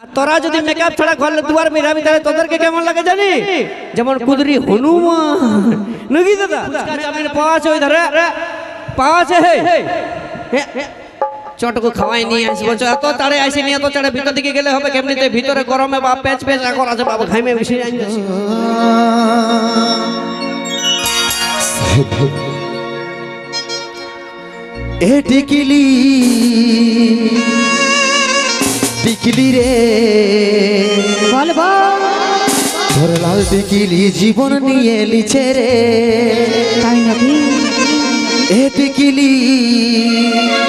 তোরা যদি মেকআপ ছাড়া ঘরে দুয়ার বেরাবি তাহলে তোদেরকে কেমন লাগে জানি? যেমন কুদরি হনুমান নাকি দাদা? ফুচকা চাউমিন পাওয়া আছে ওই ধারে, পাওয়া আছে। চটকু খাওয়াই নিয়ে আসবো। এত তাড়ে আসি নিয়ে এত তাড়ে ভিতর দিকে গেলে হবে কেমনিতে? ভিতরে গরমে বা পেঁচ পেঁচ এখন আছে বাবা, খাইমে বেশি যাচ্ছে। এ টিকিলি টিকিলি রে বল বল, তোর লাল টিকিলি জীবন নিয়ে লিছে রে। তাই নাকি? এ টিকিলি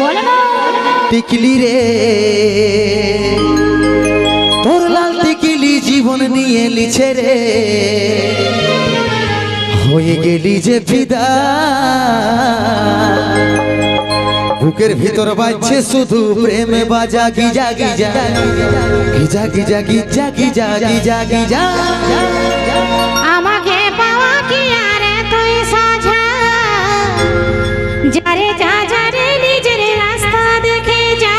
বল না টিকিলি রে তোর লাল টিকিলি জীবন নিয়ে লিছে রে। হয়ে গেলি যে ফিদা বুকের ভিতর বাজছে শুধু প্রেমে বাজা Giza Giza Giza Giza Giza Giza Giza Giza. আমাকে পাওয়া কি আরে তুই সাজা, যারে যা যারে নিজের রাস্তা দেখে যা।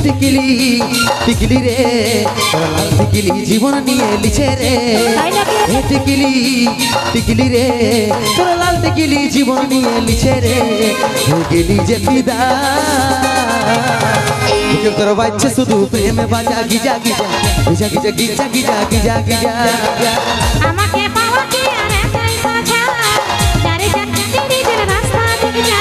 টিকিলি টিকিলি রে তোর লাল টিকিলি জীবন নিয়ে লিছে রে। এ টিকিলি টিকিলি রে তোর লাল টিকিলি জীবন নিয়ে লিছে রে। হয়ে গেলি যে ফিদা বুকের তোর বাজছে শুধু প্রেমে বাজা Giza Giza Giza Giza Giza Giza Giza Giza. আমাকে পাওয়া কি আরে তুই সাজা, যারে যা যারে নিজের রাস্তা দেখে যা।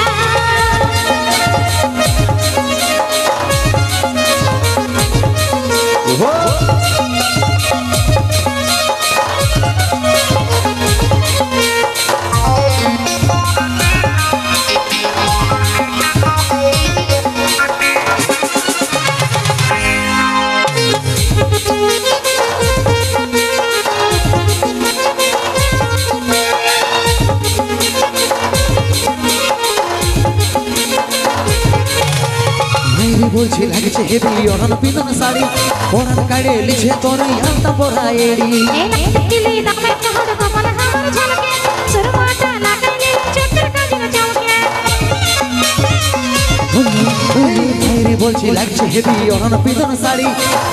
বলছি লাগছে হেবি ওরান পিদন শাড়ি ওরান কাড়ে লিছে তোর আলতা পরা এড়ি। এই টিকিলি দামে তোর কপাল আমার ঝলকে, সুরমাটা লাগাইলে চোখের কাজল চমকে। বলছি লাগছে হেবি ওরান পিদন শাড়ি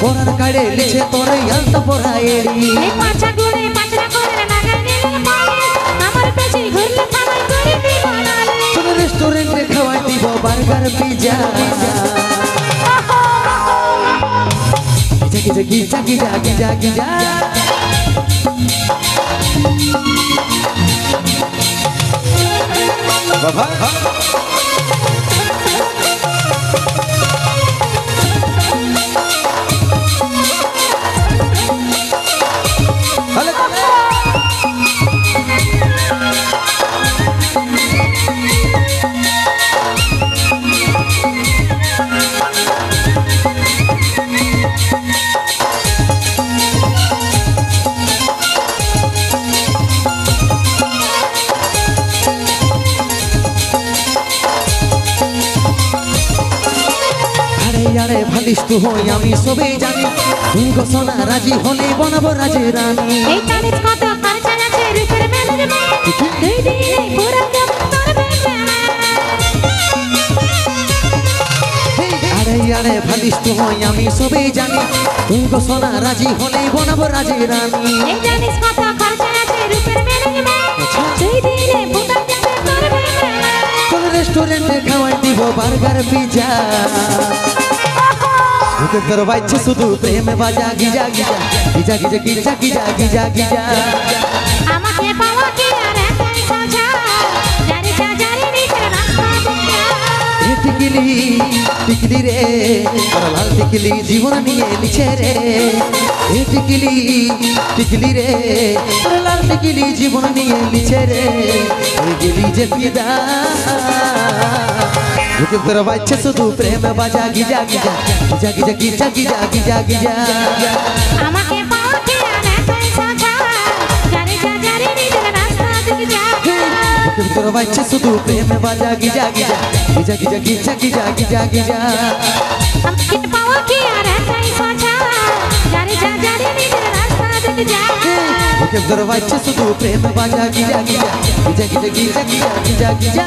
ওরান কাড়ে লিছে তোর আলতা পরা এড়ি। এই পাঁচা গুড়ে পাঁচরা করে লাগাইলে পাগে, আমার পেছনে ঘুরলে থামাই করে দিব নালে। তোর রেস্টুরেন্টে খাওয়াই দিব burger pizza Giza Giza Giza Giza Giza. বাবা আরে ভালিস তু হই আমি সবে জানি তুই গো সোনা রাজি হলে বনাবো রাজে রানী। এই তারিখ কত খরচা আছে রূপের মেলের মে, দুই দিনে পুরো দেব তোর বেমে। আরে আরে ভালিস তু হই আমি সবে জানি তুই গো সোনা রাজি হলে বনাবো রাজে রানী। এই জানিস কত খরচা আছে রূপের মেলের মে, দুই দিনে পুরো দেব তোর বেমে। তোর রেস্টুরেন্টে খাওয়াই দিব বার্গার পিজা বুকের তোর বাজছে শুধু প্রেমে বাজা Giza Giza Giza Giza Giza Giza Giza Giza. আমাকে পাওয়া কি আরে তুই সাজা, যারে যা যারে নিজের রাস্তা দেখে যা। টিকিলি টিকলি রে তোরা লাল টিকলি জীবন নিয়ে লিছে রে এ টিকলি টিকলি রে তোরা লাল টিকলি জীবন নিয়ে লিছে রে ওই গেলি যে পিদা বুকে তোর বাচ্চা শুধু প্রেম বাজা Giza Giza Giza Giza Giza Giza Giza Giza আমাকে পাওয়া কি আর একাই সোজা যারে যা যারে নিজের রাস্তা দিকে যা বুকে তোর বাচ্চা শুধু প্রেম বাজা Giza Giza Giza Giza Giza Giza Giza Giza আমাকে পাওয়া কি আর একাই সোজা যারে যা যারে নিজের রাস্তা দিকে যা বুকে তোর বাচ্চা শুধু প্রেম বাজা Giza Giza Giza Giza Giza Giza Giza Giza